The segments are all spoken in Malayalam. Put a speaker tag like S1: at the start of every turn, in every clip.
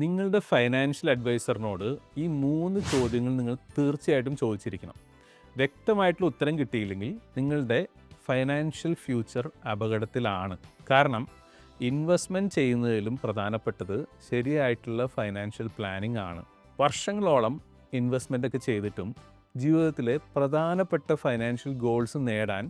S1: നിങ്ങളുടെ ഫൈനാൻഷ്യൽ അഡ്വൈസറിനോട് ഈ 3 ചോദ്യങ്ങൾ നിങ്ങൾ തീർച്ചയായിട്ടും ചോദിച്ചിരിക്കണം. വ്യക്തമായിട്ടുള്ള ഉത്തരം കിട്ടിയില്ലെങ്കിൽ നിങ്ങളുടെ ഫൈനാൻഷ്യൽ ഫ്യൂച്ചർ അപകടത്തിലാണ്. കാരണം ഇൻവെസ്റ്റ്മെൻറ്റ് ചെയ്യുന്നതിലും പ്രധാനപ്പെട്ടത് ശരിയായിട്ടുള്ള ഫൈനാൻഷ്യൽ പ്ലാനിംഗ് ആണ്. വർഷങ്ങളോളം ഇൻവെസ്റ്റ്മെൻ്റ് ഒക്കെ ചെയ്തിട്ടും ജീവിതത്തിലെ പ്രധാനപ്പെട്ട ഫൈനാൻഷ്യൽ ഗോൾസ് നേടാൻ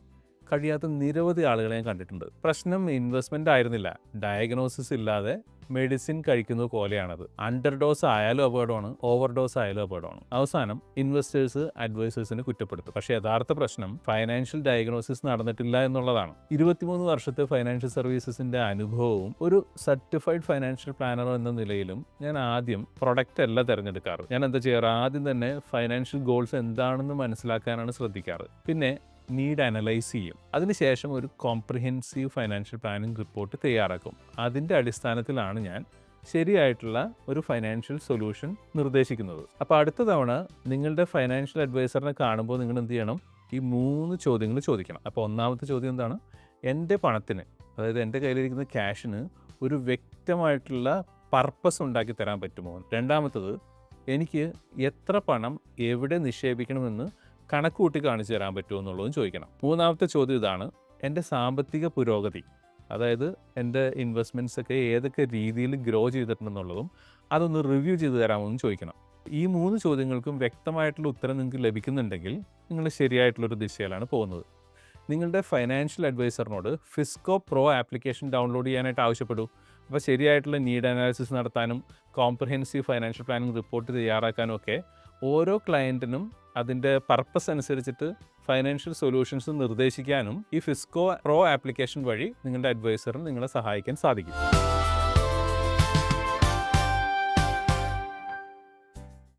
S1: കഴിയാത്ത നിരവധി ആളുകളെ ഞാൻ കണ്ടിട്ടുണ്ട്. പ്രശ്നം ഇൻവെസ്റ്റ്മെൻ്റ് ആയിരുന്നില്ല, ഡയഗ്നോസിസ് ഇല്ലാതെ മെഡിസിൻ കഴിക്കുന്നത് പോലെയാണത്. അണ്ടർ ഡോസ് ആയാലും അപകടമാണ്, ഓവർ ഡോസ് ആയാലും അപകടമാണ്. അവസാനം ഇൻവെസ്റ്റേഴ്സ് അഡ്വൈസേഴ്സിനെ കുറ്റപ്പെടുത്തും. പക്ഷേ യഥാർത്ഥ പ്രശ്നം ഫൈനാൻഷ്യൽ ഡയഗ്നോസിസ് നടന്നിട്ടില്ല എന്നുള്ളതാണ്. 23 വർഷത്തെ ഫൈനാൻഷ്യൽ സർവീസസിൻ്റെ അനുഭവവും ഒരു സർട്ടിഫൈഡ് ഫൈനാൻഷ്യൽ പ്ലാനർ എന്ന നിലയിലും ഞാൻ ആദ്യം പ്രൊഡക്റ്റ് അല്ല തിരഞ്ഞെടുക്കാറ്. ഞാൻ എന്താ ചെയ്യാറ്, ആദ്യം തന്നെ ഫൈനാൻഷ്യൽ ഗോൾസ് എന്താണെന്ന് മനസ്സിലാക്കാനാണ് ശ്രദ്ധിക്കാറ്. പിന്നെ നീഡ് അനലൈസ് ചെയ്യും. അതിനുശേഷം ഒരു കോംപ്രിഹെൻസീവ് ഫൈനാൻഷ്യൽ പ്ലാനിംഗ് റിപ്പോർട്ട് തയ്യാറാക്കും. അതിൻ്റെ അടിസ്ഥാനത്തിലാണ് ഞാൻ ശരിയായിട്ടുള്ള ഒരു ഫൈനാൻഷ്യൽ സൊല്യൂഷൻ നിർദ്ദേശിക്കുന്നത്. അപ്പോൾ അടുത്ത തവണ നിങ്ങളുടെ ഫൈനാൻഷ്യൽ അഡ്വൈസറിനെ കാണുമ്പോൾ നിങ്ങൾ എന്ത് ചെയ്യണം, ഈ 3 ചോദ്യങ്ങൾ ചോദിക്കണം. അപ്പോൾ ഒന്നാമത്തെ ചോദ്യം എന്താണ്, എൻ്റെ പണത്തിന്, അതായത് എൻ്റെ കയ്യിലിരിക്കുന്ന ക്യാഷിന് ഒരു വ്യക്തമായിട്ടുള്ള പർപ്പസ് ഉണ്ടാക്കി തരാൻ പറ്റുമോ. രണ്ടാമത്തത്, എനിക്ക് എത്ര പണം എവിടെ നിക്ഷേപിക്കണമെന്ന് കണക്ക് കൂട്ടി കാണിച്ചു തരാൻ പറ്റുമോ എന്നുള്ളതും ചോദിക്കണം. മൂന്നാമത്തെ ചോദ്യം ഇതാണ്, എൻ്റെ സാമ്പത്തിക പുരോഗതി, അതായത് എൻ്റെ ഇൻവെസ്റ്റ്മെൻറ്റ്സ് ഒക്കെ ഏതൊക്കെ രീതിയിൽ ഗ്രോ ചെയ്തിട്ടുണ്ടെന്നുള്ളതും അതൊന്ന് റിവ്യൂ ചെയ്ത് തരാമെന്നും ചോദിക്കണം. ഈ 3 ചോദ്യങ്ങൾക്കും വ്യക്തമായിട്ടുള്ള ഉത്തരം നിങ്ങൾക്ക് ലഭിക്കുന്നുണ്ടെങ്കിൽ നിങ്ങൾ ശരിയായിട്ടുള്ളൊരു ദിശയിലാണ് പോകുന്നത്. നിങ്ങളുടെ ഫൈനാൻഷ്യൽ അഡ്വൈസറിനോട് ഫിസ്കോ പ്രോ ആപ്ലിക്കേഷൻ ഡൗൺലോഡ് ചെയ്യാനായിട്ട് ആവശ്യപ്പെടൂ. അപ്പോൾ ശരിയായിട്ടുള്ള നീഡ് അനാലിസിസ് നടത്താനും കോംപ്രിഹെൻസീവ് ഫൈനാൻഷ്യൽ പ്ലാനിംഗ് റിപ്പോർട്ട് തയ്യാറാക്കാനും ഒക്കെ ഓരോ ക്ലയൻറ്റിനും അതിൻ്റെ പർപ്പസ് അനുസരിച്ചിട്ട് ഫൈനാൻഷ്യൽ സൊല്യൂഷൻസ് നിർദ്ദേശിക്കാനും ഈ ഫിസ്കോ പ്രോ ആപ്ലിക്കേഷൻ വഴി നിങ്ങളുടെ അഡ്വൈസറിന് നിങ്ങളെ സഹായിക്കാൻ സാധിക്കും.